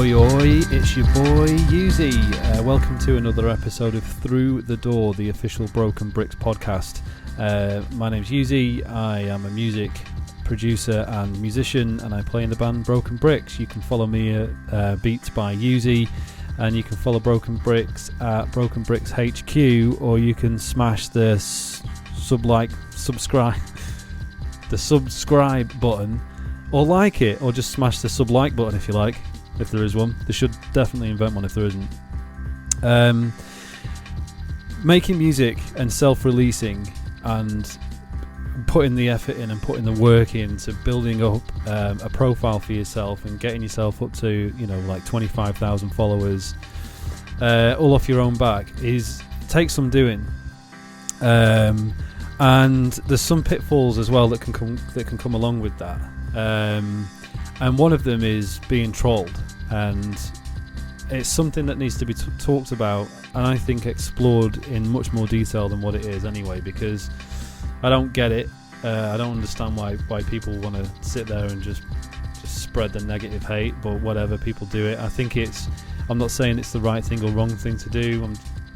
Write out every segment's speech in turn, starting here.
Oi, oi, it's your boy Yewzi. Welcome to another episode of Thru The DAW, the official Broken Bricks podcast. My name's Yewzi. I am a music producer and musician, and I play in the band Broken Bricks. You can follow me at Beats by Yewzi, and you can follow Broken Bricks at Broken Bricks HQ, or you can smash the subscribe button, or like it, or just smash the sub-like button if you like, if there is one. They should definitely invent one if there isn't. Making music and self-releasing and putting the effort in and putting the work into building up a profile for yourself and getting yourself up to, like 25,000 followers, all off your own back, takes some doing. And there's some pitfalls as well that can come along with that. And one of them is being trolled, and it's something that needs to be talked about, and I think explored in much more detail than what it is anyway, because I don't get it. I don't understand why people want to sit there and just spread the negative hate, but whatever, people do it. I think I'm not saying it's the right thing or wrong thing to do.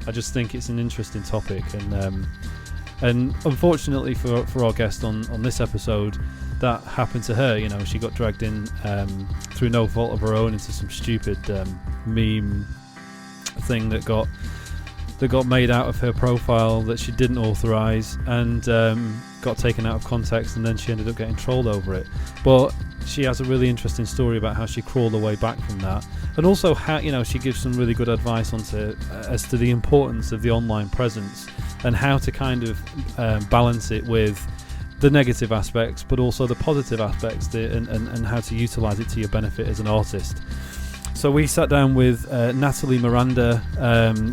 I just think it's an interesting topic, and unfortunately for our guest on this episode, that happened to her. She got dragged in through no fault of her own into some stupid meme thing that got made out of her profile that she didn't authorize, and got taken out of context, and then she ended up getting trolled over it. But she has a really interesting story about how she crawled her way back from that, and also how she gives some really good advice as to the importance of the online presence and how to kind of balance it with the negative aspects, but also the positive aspects, and how to utilize it to your benefit as an artist. So we sat down with Nathalie Miranda.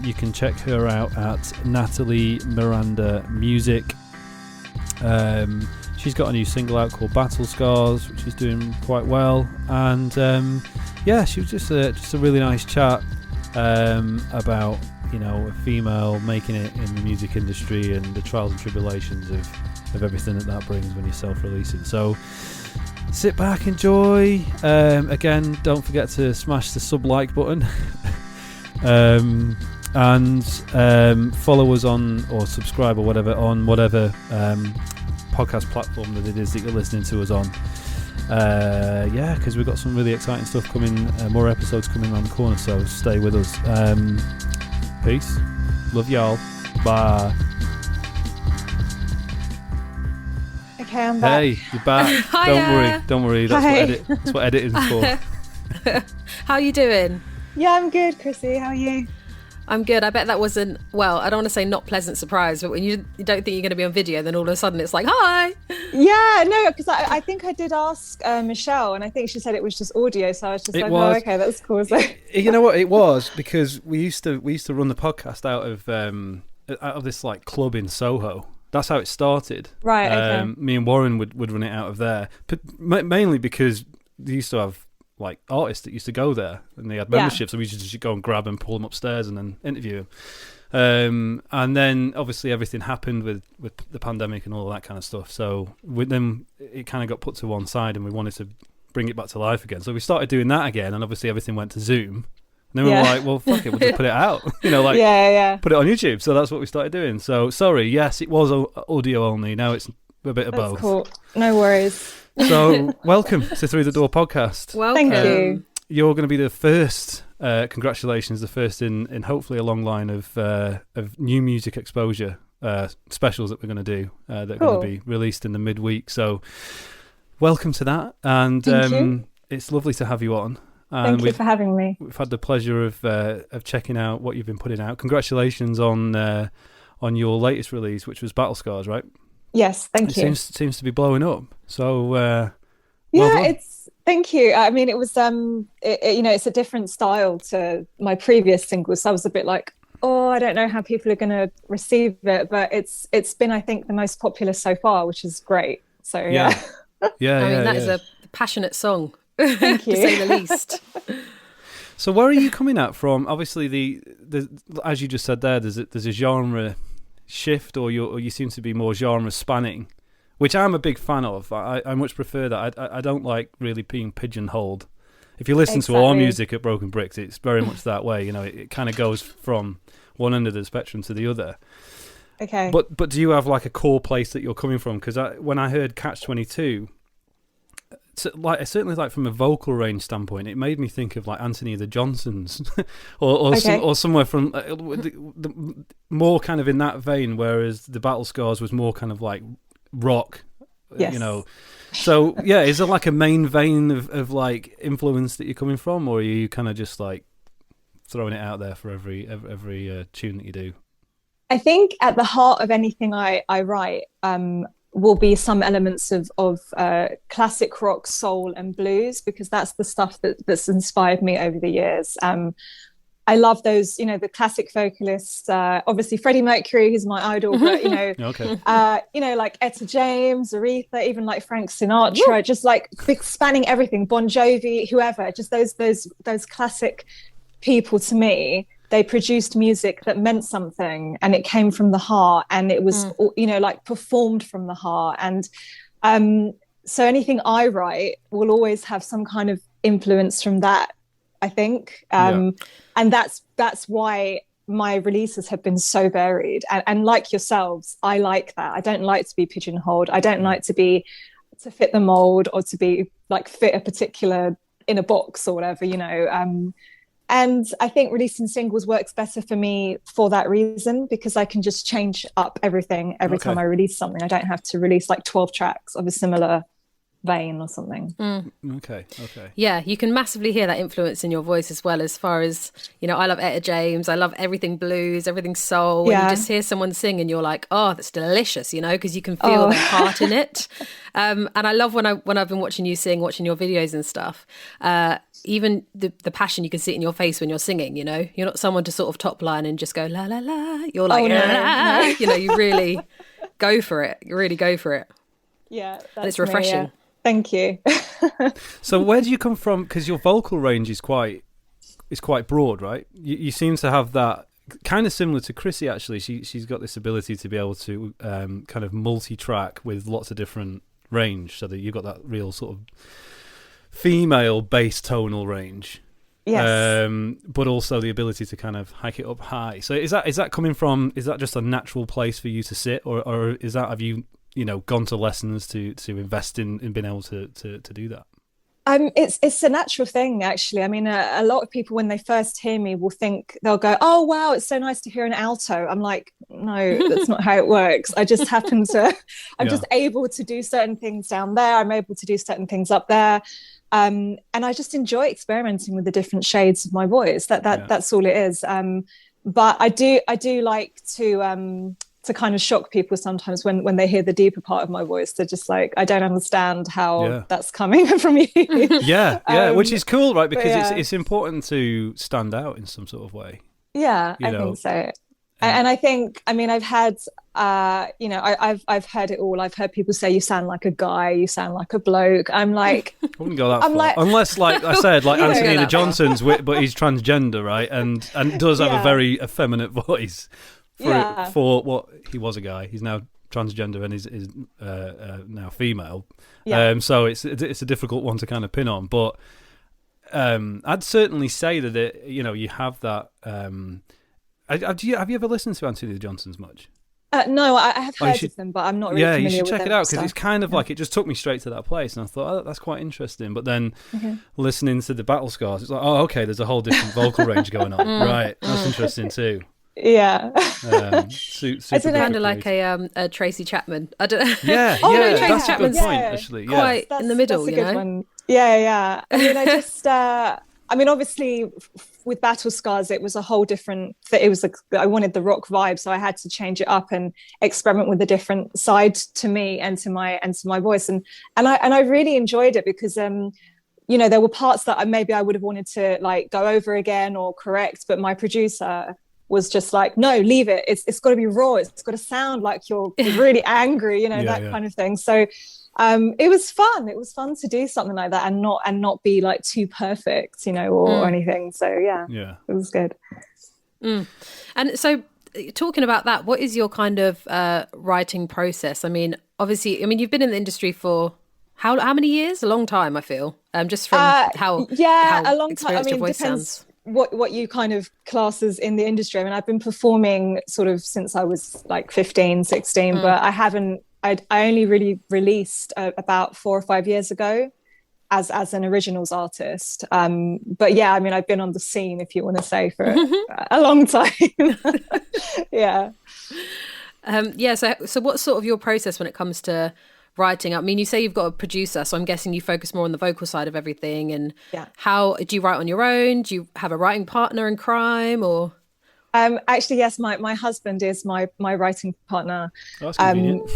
You can check her out at Nathalie Miranda Music. She's got a new single out called Battle Scars, which is doing quite well. And she was just a really nice chat about a female making it in the music industry and the trials and tribulations of everything that brings when you're self-releasing. So sit back, enjoy. Again, don't forget to smash the sub-like button. And follow us on, or subscribe or whatever, on whatever podcast platform that it is that you're listening to us on. Because we've got some really exciting stuff coming, more episodes coming around the corner, so stay with us. Peace. Love y'all. Bye. Okay, I'm back. Hey, you're back. Don't worry. That's what editing's for. How are you doing? Yeah, I'm good, Chrissy. How are you? I'm good. I bet that wasn't, I don't want to say not pleasant surprise, but when you don't think you're going to be on video, then all of a sudden it's like, hi. Yeah, no, because I think I did ask Michelle, and I think she said it was just audio, so I was just oh, okay, that's cool. So. You know what it was? Because we used to run the podcast out of this like club in Soho. That's how it started. Right, okay. Me and Warren would run it out of there, but mainly because they used to have like artists that used to go there, and they had memberships, so we used to just go and grab them, pull them upstairs, and then interview them. And then obviously everything happened with the pandemic and all that kind of stuff. So then it kind of got put to one side, and we wanted to bring it back to life again. So we started doing that again, and obviously everything went to Zoom. And then we were like, well, fuck it, we'll just put it out. Put it on YouTube. So that's what we started doing. So sorry, yes, it was audio only. Now it's a bit of both. That's cool. No worries. So welcome to Thru The DAW podcast. Welcome. Thank you. You're going to be the first, congratulations, the first in hopefully a long line of new music exposure specials that we're going to do that are going to be released in the midweek. So welcome to that. And it's lovely to have you on. And Thank you for having me. We've had the pleasure of checking out what you've been putting out. Congratulations on your latest release, which was Battle Scars, right? Yes, thank you. It seems to be blowing up. So well done. Thank you. I mean, it was it's a different style to my previous singles. So I was a bit like, I don't know how people are going to receive it, but it's been, I think, the most popular so far, which is great. So yeah. I mean, that is a passionate song. Thank you. To say the least. So where are you coming at from? Obviously, the as you just said there, there's a genre shift, or you seem to be more genre spanning, which I'm a big fan of. I much prefer that. I don't like really being pigeonholed If you listen to our music at Broken Bricks, it's very much that way. You know, it kind of goes from one end of the spectrum to the other. Okay. But do you have like a core place that you're coming from? Because when I heard Catch-22, certainly like from a vocal range standpoint, it made me think of like Anthony the Johnsons, or somewhere from the more kind of in that vein. Whereas the Battle Scars was more kind of like rock, yes. you know. So yeah, is there like a main vein of like influence that you're coming from, or are you kind of just like throwing it out there for every tune that you do? I think at the heart of anything I write will be some elements of classic rock, soul and blues, because that's the stuff that's inspired me over the years. I love those, you know, the classic vocalists, obviously Freddie Mercury, who's my idol, but, you know, you know, like Etta James, Aretha, even like Frank Sinatra, just like big spanning everything, Bon Jovi, whoever, just those classic people. To me, they produced music that meant something, and it came from the heart, and it was, you know, like performed from the heart. And so anything I write will always have some kind of influence from that, I think. And that's why my releases have been so varied. And like yourselves, I like that. I don't like to be pigeonholed. I don't like to fit the mold, or to be like fit a particular in a box or whatever, you know. And I think releasing singles works better for me for that reason, because I can just change up everything every time I release something. I don't have to release like 12 tracks of a similar vein or something. Okay. Yeah, you can massively hear that influence in your voice as well, as far as, you know, I love Etta James, I love everything blues, everything soul. When you just hear someone sing and you're like, oh, that's delicious, you know, because you can feel the heart in it. And I love when I've been watching you sing, watching your videos and stuff, even the passion you can see it in your face when you're singing, you know. You're not someone to sort of top line and just go la la la. You're like, no. You know, you really go for it. You really go for it. Yeah, and it's refreshing. Me, yeah. Thank you. So where do you come from? Because your vocal range is quite broad, right? You seem to have that, kind of similar to Chrissy, actually. She's got this ability to be able to kind of multi-track with lots of different range, so that you've got that real sort of female bass tonal range. Yes. But also the ability to kind of hike it up high. So is that coming from, is that just a natural place for you to sit, or is that, have you know, gone to lessons to invest in being able to do that? It's a natural thing, actually. I mean, a lot of people, when they first hear me, will think, they'll go, oh wow, it's so nice to hear an alto. I'm like, no, that's not how it works. I just happen to I'm just able to do certain things down there, I'm able to do certain things up there, and I just enjoy experimenting with the different shades of my voice. That's all it is. But I do like to kind of shock people sometimes when they hear the deeper part of my voice. They're just like, I don't understand how that's coming from you. Which is cool, right? Because it's important to stand out in some sort of way. I think so. And I think, I mean, I've had you know, I've heard it all. I've heard people say, you sound like a guy, you sound like a bloke. I'm like, I wouldn't go that far. Unless, like I said, like Anthony the Johnsons, but he's transgender, right? And does have a very effeminate voice. For what he was a guy, he's now transgender and is now female. So it's a difficult one to kind of pin on. But I'd certainly say that it, you know, you have that. Have you ever listened to Anthony the Johnsons much? No, I have heard of them, but I'm not really familiar with them. Yeah, you should check it out, because it's kind of like, it just took me straight to that place, and I thought, oh, that's quite interesting. But then listening to the Battle Scars, it's like, oh, okay, there's a whole different vocal range going on. Right, that's interesting too. It's kind of like a Tracy Chapman. I don't know. Tracy Chapman's point, actually. Quite in the middle, that's a good one. I mean, I just I mean, obviously with Battle Scars, it was a whole different it was I wanted the rock vibe, so I had to change it up and experiment with a different side to me and to my voice, and I really enjoyed it, because you know, there were parts that maybe I would have wanted to like go over again or correct, but my producer was just like, no, leave it. It's got to be raw. It's got to sound like you're really angry, you know, kind of thing. So it was fun. It was fun to do something like that and not be like too perfect, you know, or anything. So it was good. And so, talking about that, what is your kind of writing process? I mean, obviously, you've been in the industry for how many years? A long time, I feel. Just from how a long time. I mean, your voice depends sounds. What you kind of classes in the industry. I mean, I've been performing sort of since I was like 15, 16, but I only really released about 4 or 5 years ago as an originals artist. But yeah, I mean, I've been on the scene, if you want to say, for a long time. Yeah. So what's sort of your process when it comes to writing? I mean, you say you've got a producer, so I'm guessing you focus more on the vocal side of everything. And how do you write on your own? Do you have a writing partner in crime, or? Actually, yes, my husband is my writing partner. Oh, that's convenient.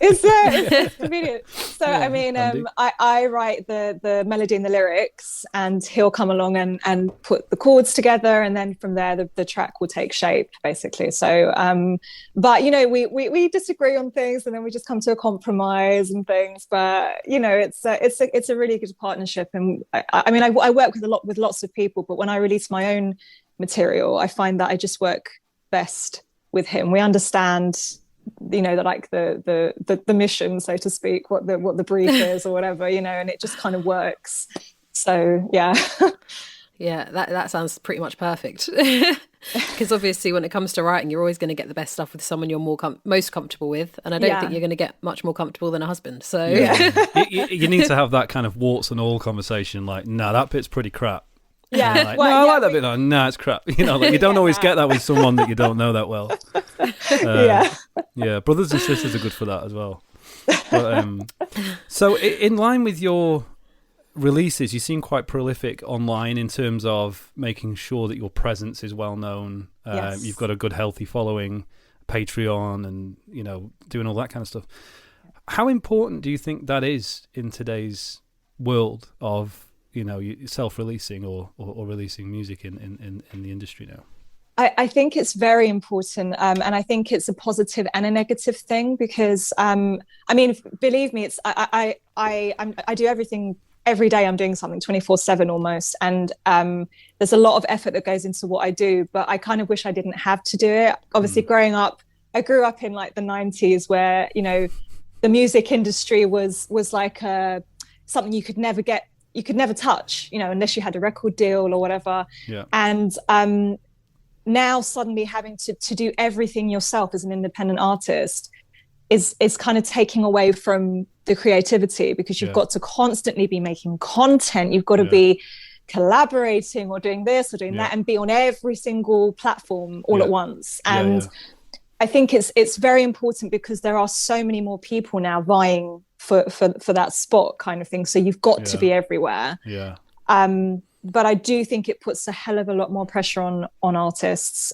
Is it? It's convenient. So I mean, I write the melody and the lyrics, and he'll come along and put the chords together, and then from there the track will take shape, basically. So but you know, we disagree on things, and then we just come to a compromise and things. But you know, it's a really good partnership. And I mean, I work with lots of people, but when I release my own material, I find that I just work best with him. We understand, you know, the mission, so to speak, what the brief is or whatever, you know, and it just kind of works. So yeah. Yeah, that sounds pretty much perfect. Because obviously when it comes to writing, you're always going to get the best stuff with someone you're most comfortable with, and I don't think you're going to get much more comfortable than a husband. So you need to have that kind of warts and all conversation, like, nah, that bit's pretty crap. Yeah, like, I like that bit. No, nah, it's crap. You know, like, you don't always get that with someone that you don't know that well. Yeah, brothers and sisters are good for that as well. But, so in line with your releases, you seem quite prolific online in terms of making sure that your presence is well known. Yes. You've got a good, healthy following, Patreon, and you know, doing all that kind of stuff. How important do you think that is in today's world of, you know, self-releasing or releasing music in the industry now? I think it's very important, and I think it's a positive and a negative thing, because I mean, believe me, it's I do everything every day. I'm doing something 24/7 almost, and there's a lot of effort that goes into what I do, but I kind of wish I didn't have to do it. Obviously, growing up, I grew up in like the 90s, where, you know, the music industry was like something you could never touch, you know, unless you had a record deal or whatever. Yeah. And now suddenly having to do everything yourself as an independent artist is kind of taking away from the creativity, because you've got to constantly be making content. You've got to be collaborating or doing this or doing that, and be on every single platform all at once. And I think it's very important, because there are so many more people now vying for that spot kind of thing. So you've got to be everywhere. Yeah. But I do think it puts a hell of a lot more pressure on artists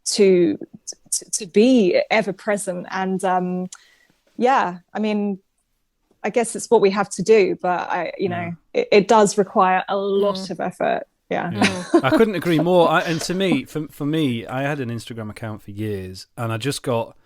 to be ever present. And I mean, I guess it's what we have to do, but it does require a lot of effort. Yeah. I couldn't agree more. And to me, for me, I had an Instagram account for years, and I just got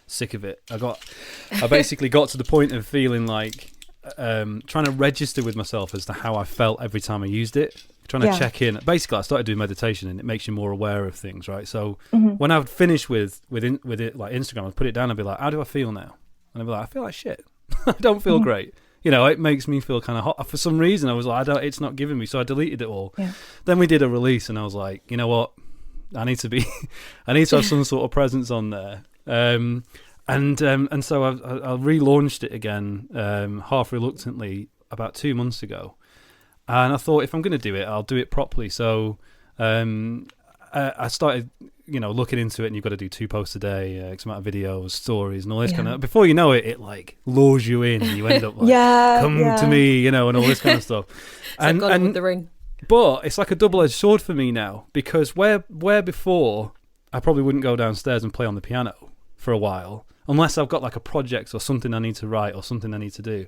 sick of it. I basically got to the point of feeling like trying to register with myself as to how I felt every time I used it, trying to check in. Basically, I started doing meditation, and it makes you more aware of things, right? So when I would finish with it, like Instagram, I'd put it down and be like, how do I feel now? And I'd be like, I feel like shit. I don't feel great. You know, it makes me feel kind of hot. For some reason, I was like, it's not giving me. So I deleted it all. Yeah. Then we did a release, and I was like, you know what? I need to have some sort of presence on there. And so I relaunched it again, half reluctantly, about 2 months ago. And I thought, if I'm going to do it, I'll do it properly. So I started, you know, looking into it, and you've got to do 2 posts a day, X amount of videos, stories, and all this kind of. Before you know it, it like lures you in, and you end up like, come to me, you know, and all this kind of stuff. And with the ring. But it's like a double-edged sword for me now, because where before I probably wouldn't go downstairs and play on the piano for a while, unless I've got like a project or something I need to write or something I need to do.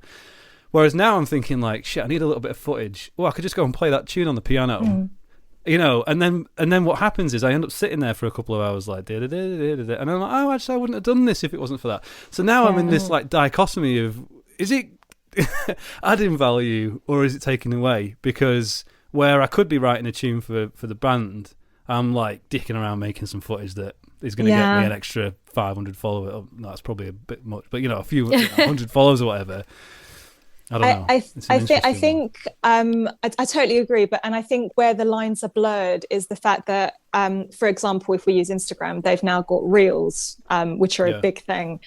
Whereas now I'm thinking like, shit, I need a little bit of footage. Oh, I could just go and play that tune on the piano. You know, and then what happens is I end up sitting there for a couple of hours like, and I'm like, oh, actually I wouldn't have done this if it wasn't for that. So now I'm in this like dichotomy of, is it adding value or is it taking away? Because where I could be writing a tune for the band, I'm like dicking around making some footage that is going to get me an extra 500 followers. No, that's probably a bit much, but you know, a few 100 followers or whatever. I don't know. I totally agree, and I think where the lines are blurred is the fact that, for example, if we use Instagram, they've now got reels, which are a big thing,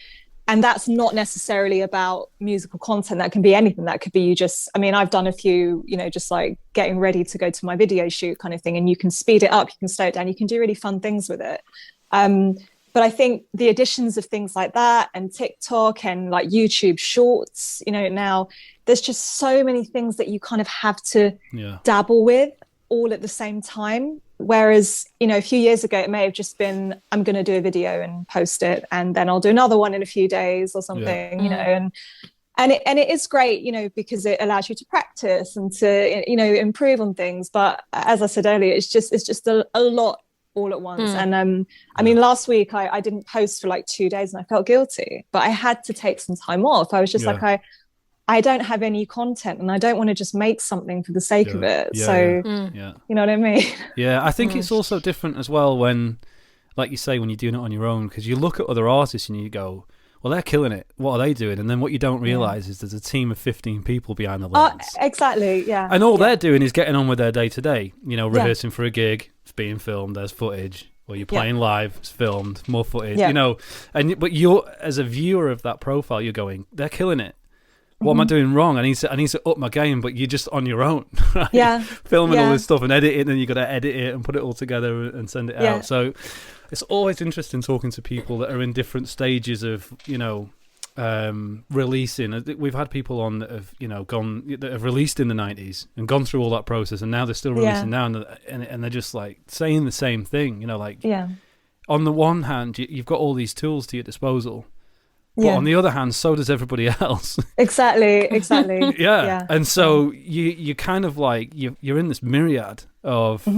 and that's not necessarily about musical content. That can be anything. That could be I've done a few, just like getting ready to go to my video shoot kind of thing, and you can speed it up, you can slow it down, you can do really fun things with it. But I think the additions of things like that and TikTok and like YouTube Shorts, now there's just so many things that you kind of have to dabble with all at the same time. Whereas, a few years ago, it may have just been, I'm going to do a video and post it, and then I'll do another one in a few days or something, and it is great, because it allows you to practice and to, improve on things. But as I said earlier, it's just a lot all at once. And last week I didn't post for like 2 days, and I felt guilty, but I had to take some time off. I was just like, I don't have any content, and I don't want to just make something for the sake of it. You know what I mean? I think it's also different as well when, like you say, when you're doing it on your own, because you look at other artists and you go, well, they're killing it. What are they doing? And then what you don't realise is there's a team of 15 people behind the lens. Exactly, yeah. And all they're doing is getting on with their day-to-day, rehearsing for a gig, it's being filmed, there's footage, or you're playing live, it's filmed, more footage, but you're, as a viewer of that profile, you're going, they're killing it. What am I doing wrong? I need to up my game, but you're just on your own, right? Yeah. Filming all this stuff and editing, and you got to edit it and put it all together and send it out. So it's always interesting talking to people that are in different stages of, releasing. We've had people on that have, that have released in the 90s and gone through all that process, and now they're still releasing now, and they're just like saying the same thing, on the one hand, you've got all these tools to your disposal. But on the other hand, so does everybody else. Exactly. And so you kind of like, you're in this myriad of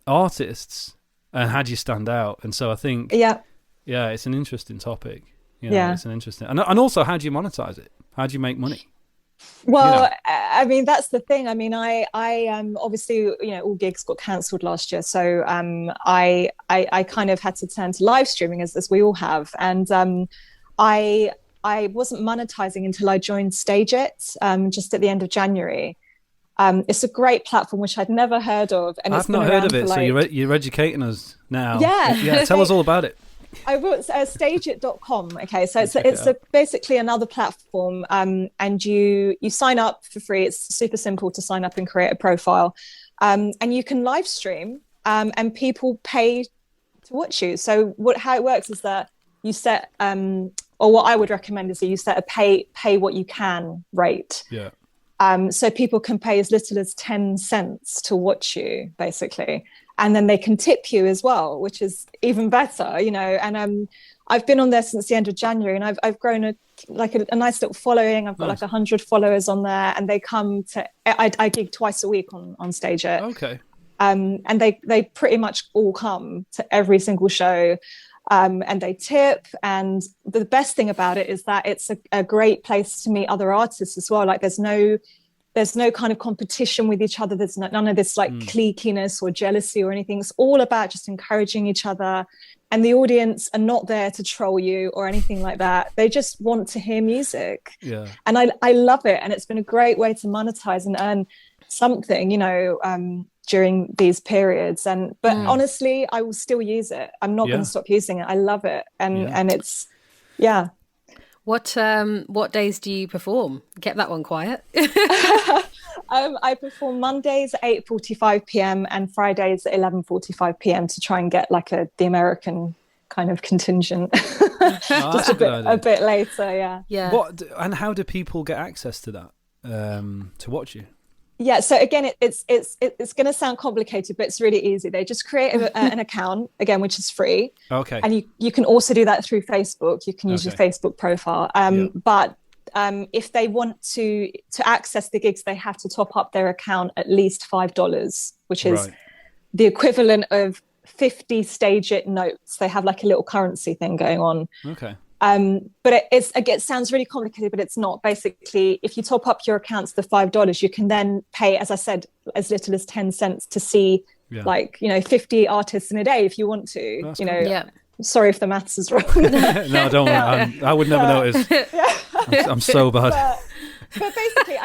artists, and how do you stand out? And so I think, it's an interesting topic. It's an interesting, and also, how do you monetize it? How do you make money? Well, that's the thing. I obviously, all gigs got cancelled last year, so I kind of had to turn to live streaming, as we all have, and I wasn't monetizing until I joined Stage It, just at the end of January. It's a great platform which I'd never heard of, and I've not heard of it. So you're educating us now. Tell us all about it. I wrote stageit.com. Okay, so it's basically another platform, and you sign up for free. It's super simple to sign up and create a profile, and you can live stream, and people pay to watch you. So how it works is that you set, or what I would recommend is that you set a pay what you can rate. Yeah. So people can pay as little as 10 cents to watch you, basically. And then they can tip you as well, which is even better, and I've been on there since the end of January, and I've grown a nice little following. I've got like 100 followers on there, and they come to, I gig twice a week on Stage It. Okay. And they pretty much all come to every single show. And they tip, and the best thing about it is that it's a great place to meet other artists as well. Like there's no kind of competition with each other. There's none of this like cliquiness or jealousy or anything. It's all about just encouraging each other, and the audience are not there to troll you or anything like that. They just want to hear music. Yeah. And I love it, and it's been a great way to monetize and earn something, during these periods. But honestly, I will still use it. I'm not going to stop using it. I love it, and it's What days do you perform? Kept that one quiet. I perform Mondays at 8:45 p.m. and Fridays at 11:45 p.m. to try and get like the American kind of contingent. Just a bit later. Yeah. And how do people get access to that to watch you? Yeah, so again, it's going to sound complicated, but it's really easy. They just create an account, again, which is free. Okay. And you can also do that through Facebook. You can use your Facebook profile. But if they want to access the gigs, they have to top up their account at least $5, which is the equivalent of 50 Stage It notes. They have like a little currency thing going on. Okay. But it sounds really complicated, but it's not. Basically, if you top up your accounts to $5, you can then pay, as I said, as little as 10 cents to see 50 artists in a day if you want to. That's cool. Sorry if the maths is wrong. No, don't worry. I would never notice. I'm so bad. But basically,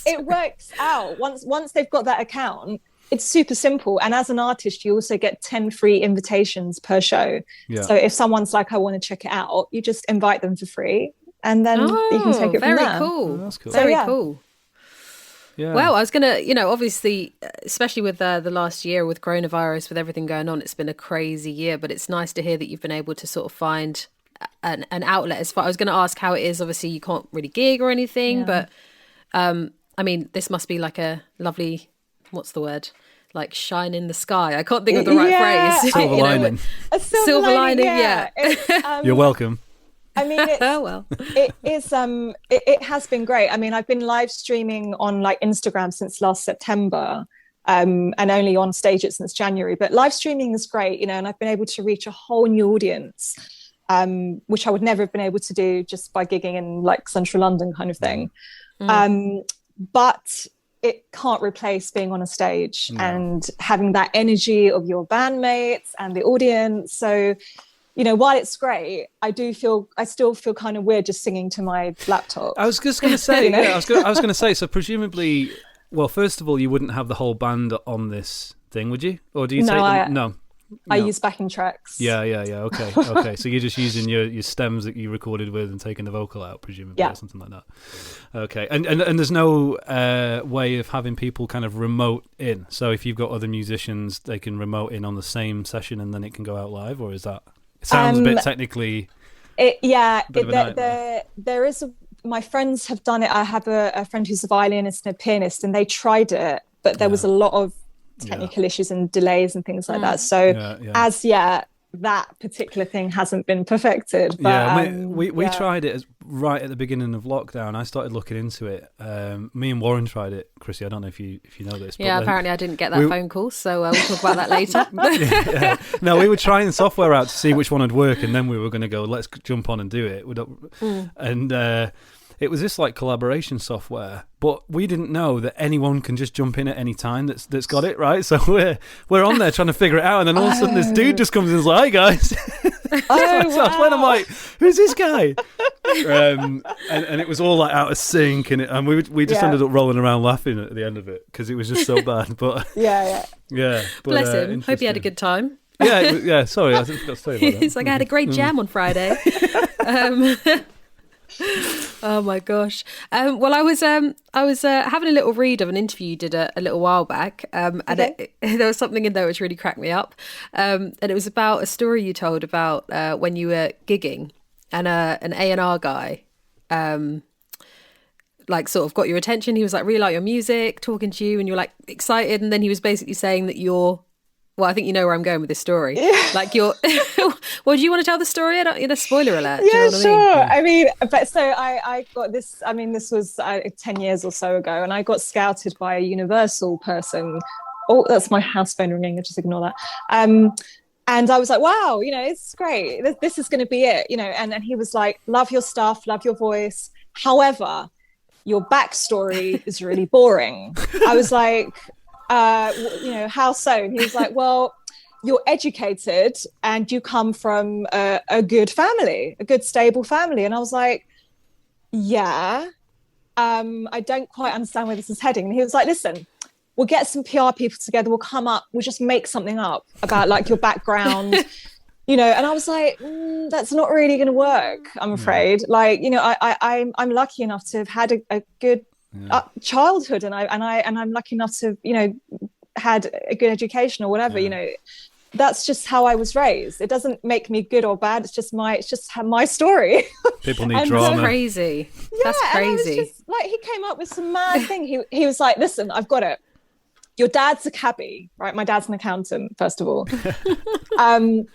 it works out. Once they've got that account, it's super simple. And as an artist, you also get 10 free invitations per show. Yeah. So if someone's like, I want to check it out, you just invite them for free, and then you can take it from there. Very cool. Oh, that's cool. Very cool. Yeah. Well, I was going to, obviously, especially with the last year with coronavirus, with everything going on, it's been a crazy year, but it's nice to hear that you've been able to sort of find an outlet. As far, I was going to ask how it is. Obviously, you can't really gig or anything, but I mean, this must be like a lovely, what's the word? Like shine in the sky. I can't think of the right phrase. Silver lining. A silver lining, yeah. You're welcome. I mean, it is. It has been great. I mean, I've been live streaming on like Instagram since last September, and only on stage it since January. But live streaming is great, and I've been able to reach a whole new audience, which I would never have been able to do just by gigging in like central London kind of thing. But it can't replace being on a stage and having that energy of your bandmates and the audience. So, while it's great, I still feel kind of weird just singing to my laptop. I was just going to say, I was going to say, so presumably, well, first of all, you wouldn't have the whole band on this thing, would you? Or do you take them? No. I use backing tracks. Yeah. Okay. So you're just using your stems that you recorded with and taking the vocal out, presumably, or something like that. Okay. And there's no way of having people kind of remote in. So if you've got other musicians, they can remote in on the same session and then it can go out live, or is that? It sounds a bit technically. There is. My friends have done it. I have a friend who's a violinist and a pianist, and they tried it, but there was a lot of technical issues and delays and things like that. So as yet, that particular thing hasn't been perfected. But, we tried it right at the beginning of lockdown. I started looking into it. Me and Warren tried it. Chrissy, I don't know if you know this. Yeah, apparently I didn't get that phone call, so we'll talk about that later. No, we were trying software out to see which one would work, and then we were going to go, let's jump on and do it. And it was this like collaboration software, but we didn't know that anyone can just jump in at any time that's got it, right? So we're on there trying to figure it out, and then all of a sudden this dude just comes in and is like, "Hi guys." When I'm like, "Who's this guy?" And it was all like out of sync, and we just ended up rolling around laughing at the end of it because it was just so bad. But yeah. But, bless him. Hope he had a good time. Yeah. Sorry, I forgot to say about that. It's like I had a great jam on Friday. Oh my gosh. Well, I was having a little read of an interview you did a little while back, and there was something in there which really cracked me up, and it was about a story you told about when you were gigging and an A&R guy like sort of got your attention. He was like, really like your music, talking to you, and you're like excited, and then he was basically saying that well, I think you know where I'm going with this story. Yeah. Like well, do you want to tell the story? I don't, spoiler alert. Yeah, sure. I mean, but so I got this. I mean, this was 10 years or so ago, and I got scouted by a Universal person. Oh, that's my house phone ringing. Just ignore that. And I was like, wow, it's great. This is going to be it, And he was like, love your stuff, love your voice. However, your backstory is really boring. I was like, how so? And he was like, well, you're educated and you come from a good family, a good stable family. And I was like, yeah, I don't quite understand where this is heading. And he was like, listen, we'll get some PR people together, we'll come up, we'll just make something up about like your background, and I was like, that's not really going to work, I'm afraid. Like, I'm lucky enough to have had a good childhood, and I'm lucky enough to had a good education or whatever. That's just how I was raised. It doesn't make me good or bad. It's just my story. People need drama. That's crazy. That's crazy. And like, he came up with some mad thing. He was like, listen, I've got it. Your dad's a cabbie, right? My dad's an accountant, first of all. And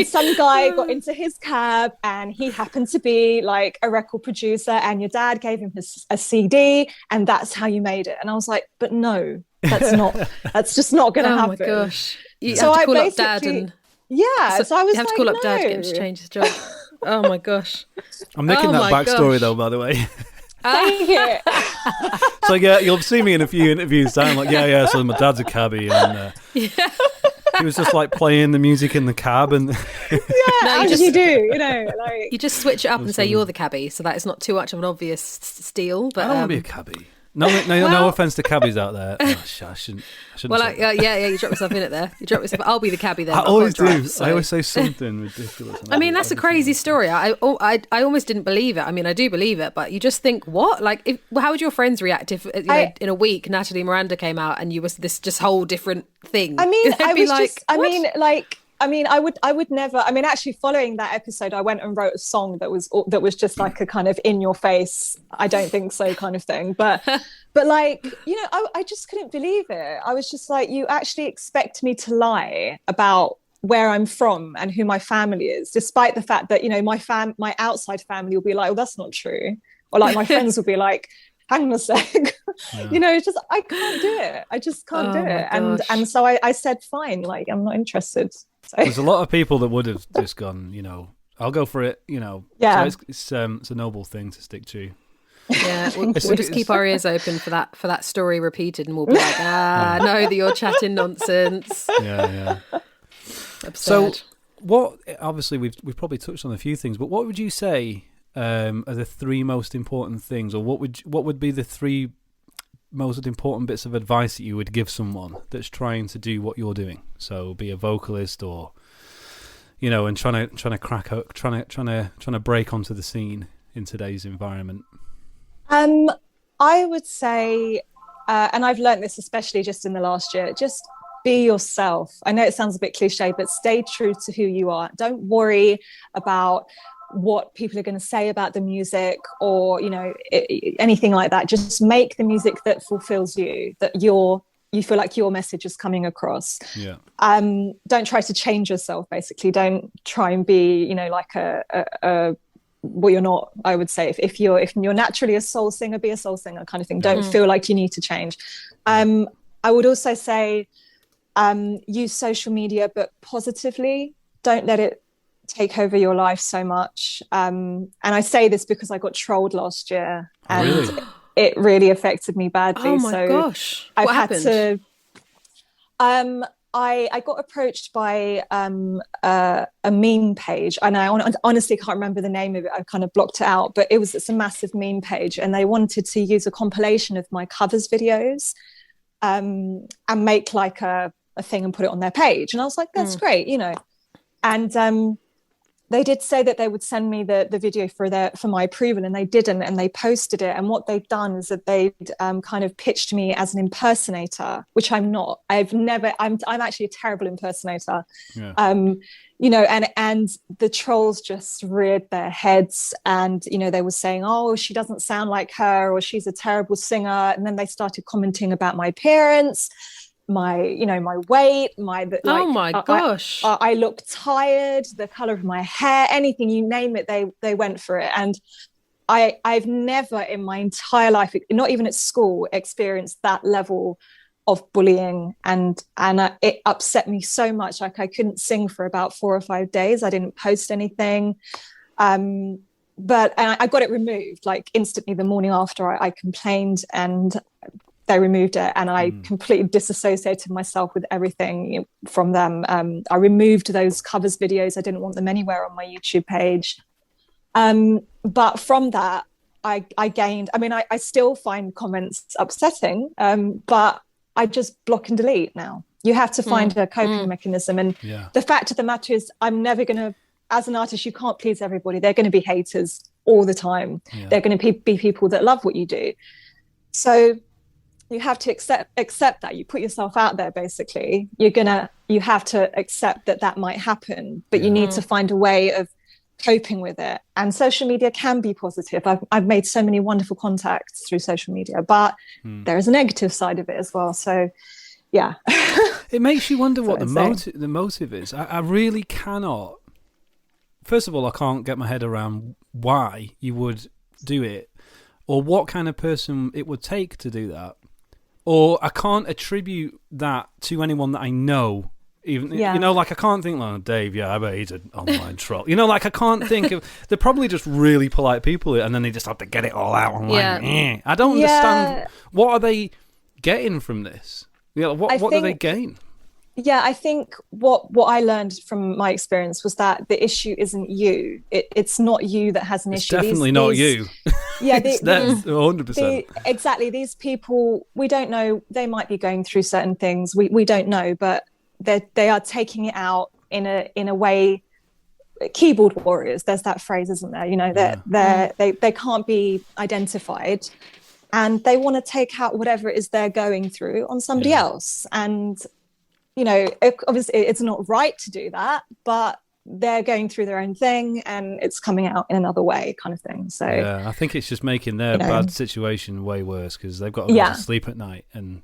some guy got into his cab, and he happened to be like a record producer, and your dad gave him a CD, and that's how you made it. And I was like, but no, that's just not going to happen. Oh my gosh. You have to call up dad and... Yeah, so I was like, you have to call up dad to get him to change his job. Oh my gosh. I'm nicking that backstory though, by the way. Thank you. So yeah, you'll see me in a few interviews down like, so my dad's a cabbie, and He was just like playing the music in the cab, and you do, like you just switch it up and say you're the cabbie, so that it's not too much of an obvious steal. But I don't want to be a cabbie. No offense to cabbies out there. Oh, I shouldn't. Well, you dropped yourself in it there. You dropped yourself. I'll be the cabbie then. I always do. So. I always say something ridiculous. I mean, that's a crazy story. I almost didn't believe it. I mean, I do believe it, but you just think, what? Like, how would your friends react if in a week Nathalie Miranda came out and you was this just whole different thing? I mean, I would never. I mean, actually, following that episode, I went and wrote a song that was just like a kind of in your face, I don't think so kind of thing. But like, I just couldn't believe it. I was just like, you actually expect me to lie about where I'm from and who my family is, despite the fact that my outside family will be like, oh, that's not true, or like my friends will be like, hang on a sec. It's just, I can't do it. I just can't do it. And so I said, fine, like, I'm not interested. So. There's a lot of people that would have just gone, I'll go for it, Yeah. So it's a noble thing to stick to. Yeah, we'll just keep our ears open for that story repeated, and we'll be like, no, that you're chatting nonsense. Yeah. Absurd. So what, obviously we've probably touched on a few things, but what would you say are the three most important things, or what would be the three most important bits of advice that you would give someone that's trying to do what you're doing? So be a vocalist, or and trying to break onto the scene in today's environment. I would say, and I've learned this especially just in the last year, just be yourself. I know it sounds a bit cliche, but stay true to who you are. Don't worry about what people are going to say about the music, or anything like that. Just make the music that fulfills you, that you feel like your message is coming across. Don't try to change yourself, basically. Don't try and be like a well, you're not. I would say if you're naturally a soul singer, be a soul singer kind of thing. Don't feel like you need to change. I would also say use social media, but positively. Don't let it take over your life so much. And I say this because I got trolled last year, and it really affected me badly. Oh my gosh. What happened? I got approached by a meme page, and I honestly can't remember the name of it. I kind of blocked it out, but it's a massive meme page, and they wanted to use a compilation of my covers videos and make like a thing and put it on their page. And I was like, that's great, and they did say that they would send me the video for my approval, and they didn't, and they posted it. And what they'd done is that they'd kind of pitched me as an impersonator, which I'm not. I'm actually a terrible impersonator. Yeah. And the trolls just reared their heads, and they were saying, oh, she doesn't sound like her, or she's a terrible singer. And then they started commenting about my appearance, my weight, oh my gosh, I look tired, the color of my hair, anything, you name it, they went for it. And I've never in my entire life, not even at school, experienced that level of bullying, and it upset me so much. Like, I couldn't sing for about 4 or 5 days. I didn't post anything, but I got it removed like instantly the morning after I complained, and they removed it, and I completely disassociated myself with everything from them. I removed those covers videos. I didn't want them anywhere on my YouTube page. But from that, I gained, I still find comments upsetting, but I just block and delete now. You have to find a coping mechanism. And the fact of the matter is, I'm never going to, as an artist, you can't please everybody. They're going to be haters all the time. Yeah. They're going to be people that love what you do. So you have to accept that. You put yourself out there, basically. You have to accept that might happen, but you need to find a way of coping with it. And social media can be positive. I've made so many wonderful contacts through social media, but there is a negative side of it as well. So yeah. It makes you wonder what the motive is. I really cannot. First of all, I can't get my head around why you would do it, or what kind of person it would take to do that. Or I can't attribute that to anyone that I know. Even I can't think like Dave. Yeah, I bet he's an online troll. I can't think of. They're probably just really polite people, and then they just have to get it all out. I'm like, I don't understand. What are they getting from this? What do they gain? Yeah, I think what I learned from my experience was that the issue isn't you. It's not you that has an issue. Definitely not you. Yeah, it's them, 100%. Exactly. These people, we don't know. They might be going through certain things. We don't know, but they are taking it out in a way. Keyboard warriors. There's that phrase, isn't there? You know, they can't be identified, and they want to take out whatever it is they're going through on somebody else. And you know, obviously it's not right to do that, but they're going through their own thing and it's coming out in another way, kind of thing. So yeah, I think it's just making their bad situation way worse, because they've got to go to sleep at night, and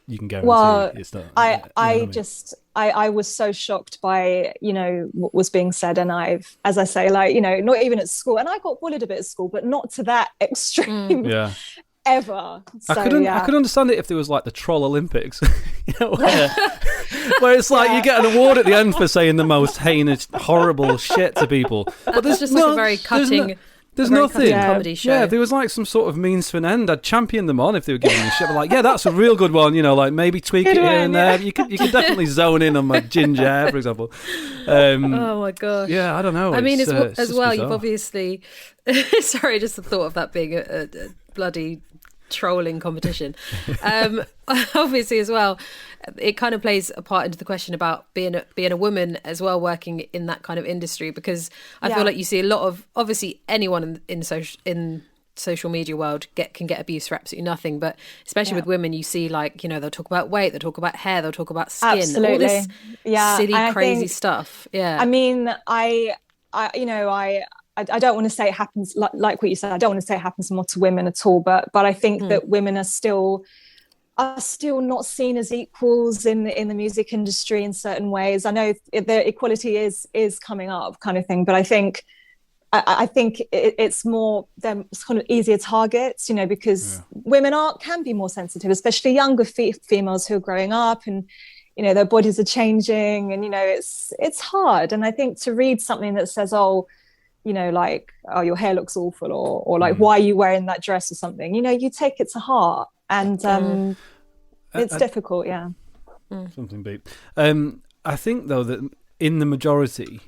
you can guarantee it's not. I was so shocked by, you know, what was being said, and I've, as I say, like, you know, not even at school, and I got bullied a bit at school, but not to that extreme. Ever. So, I could understand it if there was like the Troll Olympics, you know, where it's like you get an award at the end for saying the most heinous, horrible shit to people. But there's just like a very cutting. There's nothing. Comedy show. Yeah, there was like some sort of means to an end. I'd champion them on if they were giving me shit. But like, yeah, that's a real good one. You know, like maybe tweak it here and there. You could definitely zone in on my ginger hair, for example. Oh my gosh. Yeah, I don't know. I mean, as well, bizarre. You've obviously. Sorry, just the thought of that being a bloody trolling competition. Obviously, as well, it kind of plays a part into the question about being a woman as well, working in that kind of industry, because I feel like you see a lot of, obviously anyone in social media world can get abuse for absolutely nothing, but especially with women, you see, like, you know, they'll talk about weight, they'll talk about hair, they'll talk about skin, all this silly, crazy stuff. Yeah, I mean, I don't want to say it happens like what you said. I don't want to say it happens more to women at all, but I think that women are still not seen as equals in the music industry in certain ways. I know the equality is coming up, kind of thing, but I think it's more them kind of easier targets, you know, because women can be more sensitive, especially younger females who are growing up, and you know, their bodies are changing, and you know, it's hard. And I think to read something that says, oh, you know, like, oh, your hair looks awful, or like, why are you wearing that dress or something? You know, you take it to heart, and it's difficult, Something beep. I think, though, that in the majority,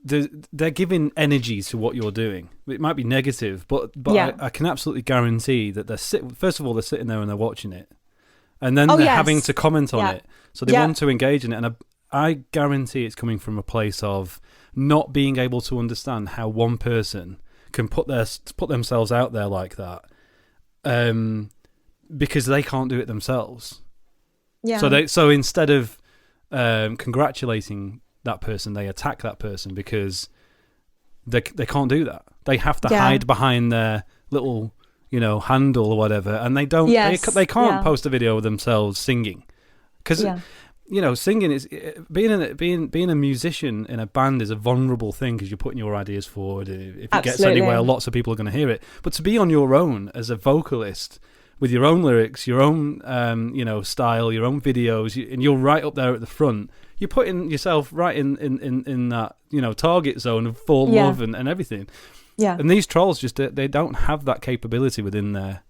they're giving energy to what you're doing. It might be negative, but I can absolutely guarantee that first of all, they're sitting there and they're watching it, and then they're having to comment on it. So they want to engage in it, and I guarantee it's coming from a place of not being able to understand how one person can put themselves out there like that, because they can't do it themselves. Yeah. So instead of congratulating that person, they attack that person because they can't do that. They have to hide behind their little, you know, handle or whatever, and they don't. They can't post a video of themselves singing, because. You know, singing is being a musician in a band is a vulnerable thing, because you're putting your ideas forward. If it gets anywhere, lots of people are going to hear it. But to be on your own as a vocalist with your own lyrics, your own you know, style, your own videos, and you're right up there at the front, you're putting yourself right in that, you know, target zone of full love and everything. Yeah. And these trolls they don't have that capability within their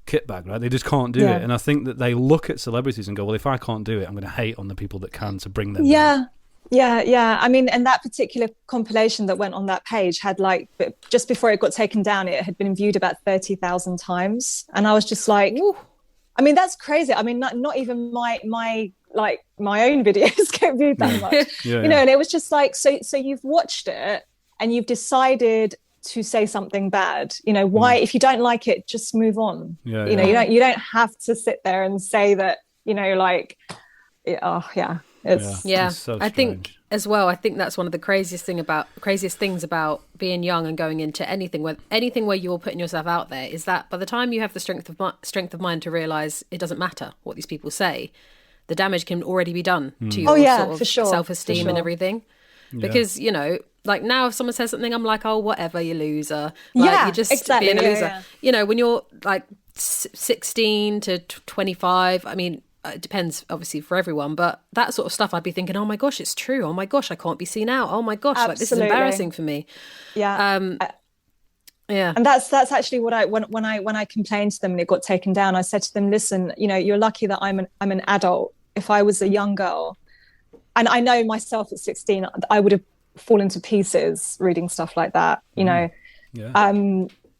kit bag, right? They just can't do it. And I think that they look at celebrities and go, well, if I can't do it, I'm going to hate on the people that can, to bring them down. I mean, and that particular compilation that went on that page had, like, just before it got taken down, it had been viewed about 30,000 times, and I was just like, ooh. I mean, that's crazy. I mean, not even my own videos get viewed that much. You know, and it was just like, so you've watched it and you've decided to say something bad, you know, why, if you don't like it, just move on. You know, you don't have to sit there and say that, you know, like, it's so I think as well, I think that's one of the craziest things about being young and going into anything where you're putting yourself out there, is that by the time you have the strength of mind to realize it doesn't matter what these people say, the damage can already be done to your sort of self-esteem and everything. Because, you know, like, now if someone says something, I'm like, oh, whatever, you loser. Like, you're just being a loser. You know, when you're like 16 to 25, I mean, it depends obviously for everyone, but that sort of stuff, I'd be thinking, oh my gosh, it's true. Oh my gosh, I can't be seen out. Oh my gosh, like, this is embarrassing for me. And that's actually what when I complained to them and it got taken down, I said to them, listen, you know, you're lucky that I'm an adult if I was a young girl, and I know myself at 16, I would have fallen to pieces reading stuff like that, you know.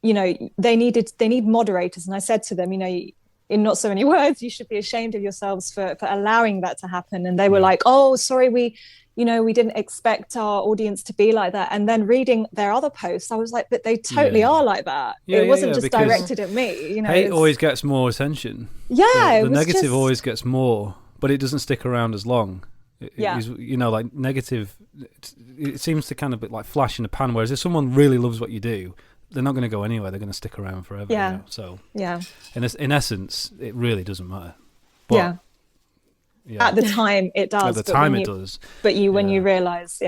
You know, they need moderators. And I said to them, you know, in not so many words, you should be ashamed of yourselves for allowing that to happen. And they were like, oh, sorry, we didn't expect our audience to be like that. And then reading their other posts, I was like, but they totally are like that. It wasn't just directed at me. You know, hate always gets more attention. Yeah, the negative always gets more, but it doesn't stick around as long. You know, like negative, it seems to kind of be like flash in the pan. Whereas if someone really loves what you do, they're not going to go anywhere. They're going to stick around forever. Yeah. You know? So in essence, it really doesn't matter. But, at the time, it does. At the time, it does. But when you realise,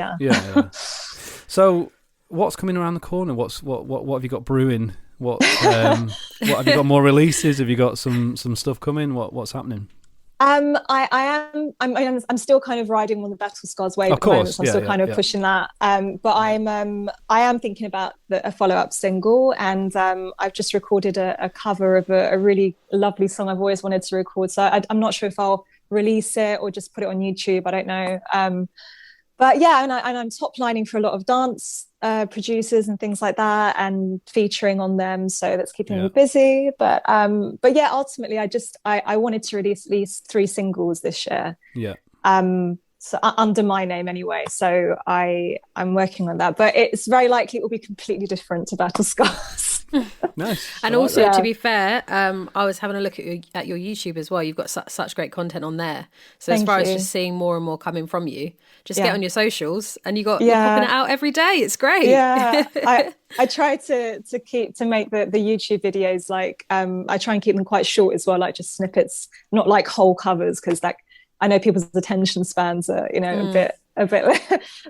So, what's coming around the corner? What have you got brewing? What have you got? More releases? Have you got some stuff coming? What's happening? I'm still kind of riding on the Battle Scars wave at the moment, so I'm still kind of pushing that. But I am thinking about a follow-up single, and I've just recorded a cover of a really lovely song I've always wanted to record. So I'm not sure if I'll release it or just put it on YouTube. I don't know. But yeah, and I'm top lining for a lot of dance producers and things like that, and featuring on them. So that's keeping me busy. But yeah, ultimately, I wanted to release at least 3 singles this year. Yeah. So under my name anyway. So I'm working on that. But it's very likely it will be completely different to Battle Scars. Nice. And also, to be fair, I was having a look at your YouTube as well. You've got such great content on there. So as far as just seeing more and more coming from you, just get on your socials, and you're popping it out every day. It's great. Yeah, I try to make the YouTube videos like I try and keep them quite short as well, like just snippets, not like whole covers, because like I know people's attention spans are a bit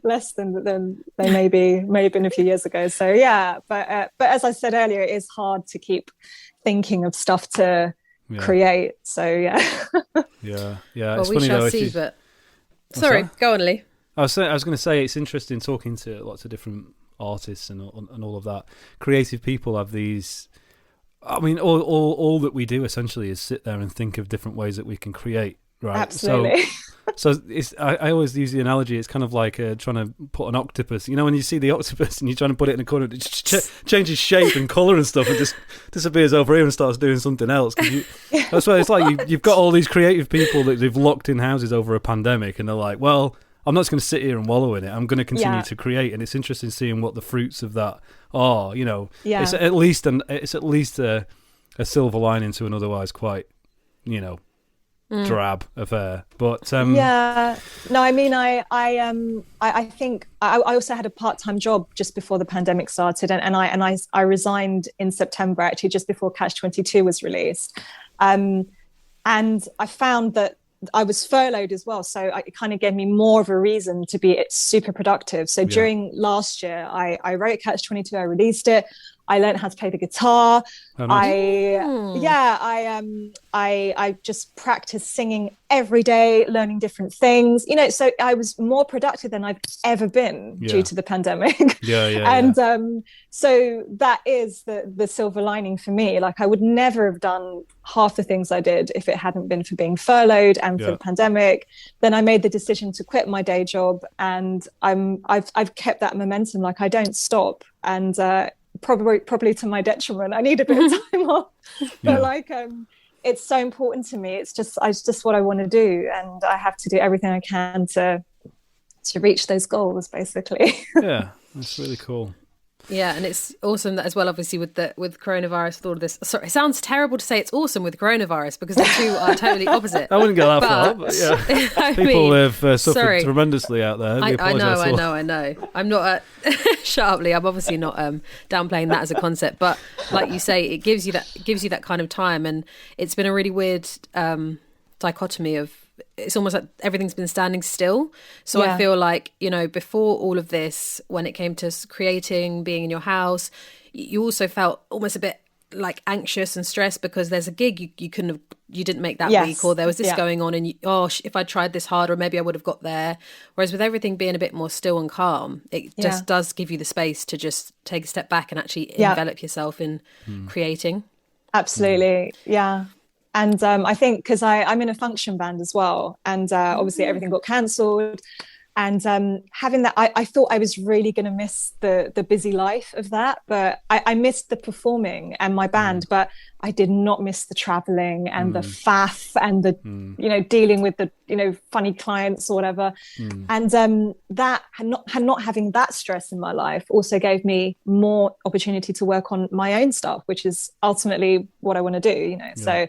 less than they may have been a few years ago. So yeah, but as I said earlier, it is hard to keep thinking of stuff to create. So yeah. yeah. Well, it's we funny shall though. see. But sorry, go on, Lee. I was going to say it's interesting talking to lots of different artists and all of that. Creative people have these. I mean, all that we do essentially is sit there and think of different ways that we can create. Right. Absolutely. So it's I always use the analogy. It's kind of like trying to put an octopus. You know, when you see the octopus and you're trying to put it in a corner, it just changes shape and colour and stuff, and just disappears over here and starts doing something else. That's why it's like you've got all these creative people that they've locked in houses over a pandemic, and they're like, well, I'm not just going to sit here and wallow in it. I'm going to continue to create, and it's interesting seeing what the fruits of that are. You know, it's at least a silver lining to an otherwise quite, drab affair. But I mean, I think I also had a part-time job just before the pandemic started, and I resigned in September, actually just before Catch-22 was released, and I found that I was furloughed as well, so it kind of gave me more of a reason to be super productive. So during last year, I wrote Catch-22, I released it. I learned how to play the guitar. Oh, nice. I just practiced singing every day, learning different things. So I was more productive than I've ever been due to the pandemic. So that is the silver lining for me. Like, I would never have done half the things I did if it hadn't been for being furloughed and for the pandemic. Then I made the decision to quit my day job, and I've kept that momentum. Like, I don't stop, and probably to my detriment. I need a bit of time off, but it's so important to me. It's just what I want to do, and I have to do everything I can to reach those goals, basically. Yeah, that's really cool. Yeah, and it's awesome that as well, obviously, with coronavirus, with all of this. Sorry, it sounds terrible to say it's awesome with coronavirus, because the two are totally opposite. I wouldn't go that far, but yeah. People have suffered tremendously out there. I know. I'm not, shut up, Lee. I'm obviously not downplaying that as a concept, but like you say, it gives you that kind of time, and it's been a really weird dichotomy of, it's almost like everything's been standing still. So I feel like, before all of this, when it came to creating, being in your house, you also felt almost a bit like anxious and stressed because there's a gig you didn't make that week, or there was this going on, and if I tried this harder, maybe I would have got there. Whereas with everything being a bit more still and calm, it just does give you the space to just take a step back and actually envelop yourself in creating. Absolutely. Yeah. And I think because I'm in a function band as well, and obviously everything got cancelled. And having that, I thought I was really going to miss the busy life of that, but I missed the performing and my band, but I did not miss the traveling and the faff and the, dealing with the, funny clients or whatever. And that not having that stress in my life also gave me more opportunity to work on my own stuff, which is ultimately what I want to do, So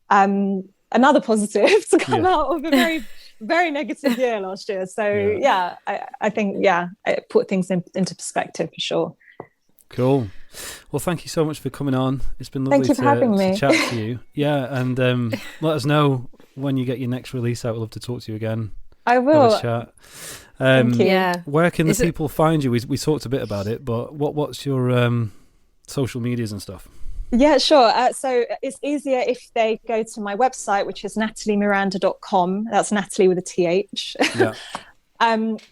another positive to come out of a very negative year last year. So I think it put things into perspective for sure. Cool. Well, thank you so much for coming on. It's been lovely to chat to you. Yeah, and let us know when you get your next release out. We'd love to talk to you again. I will. Have a chat. Thank you. Where can the people find you? We talked a bit about it, but what's your social medias and stuff? Yeah, sure. So it's easier if they go to my website, which is nathaliemiranda.com. That's Natalie with a TH. Yeah.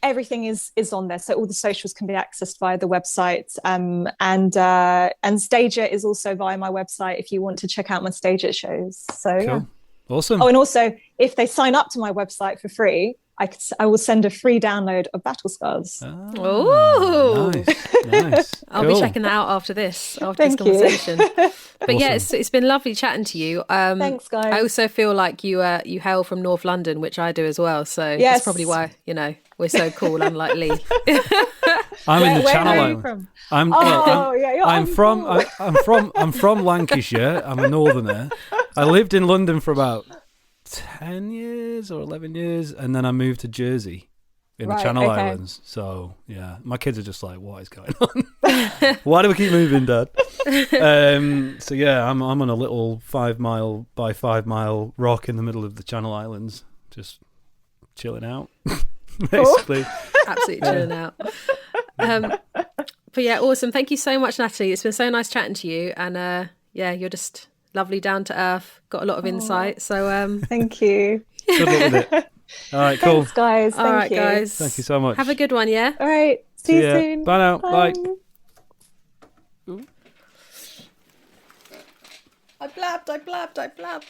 Everything is on there. So all the socials can be accessed via the website. And Stager is also via my website if you want to check out my Stager shows. So cool. Yeah. Awesome. Oh, and also if they sign up to my website for free, I will send a free download of Battle Scars. Oh, nice. I'll be checking that out after this conversation. But awesome. Yeah, it's been lovely chatting to you. Thanks, guys. I also feel like you hail from North London, which I do as well. So that's probably why we're so cool, unlike Lee. I'm in the Channel Islands. I'm from Lancashire. I'm a northerner. I lived in London for about 10 years or 11 years, and then I moved to Jersey in the Channel Islands. So yeah, my kids are just like, what is going on? Why do we keep moving, Dad? So yeah, I'm on a little 5 mile by 5 mile rock in the middle of the Channel Islands, just chilling out. Basically. Absolutely chilling out. But yeah, awesome. Thank you so much, Nathalie. It's been so nice chatting to you, and you're just lovely, down to earth, got a lot of insight. So thank you. Good luck with it. All right, cool. Thanks, guys. All right, guys. Thank you so much. Have a good one, yeah? All right. See you soon. Bye now. Bye. I blabbed.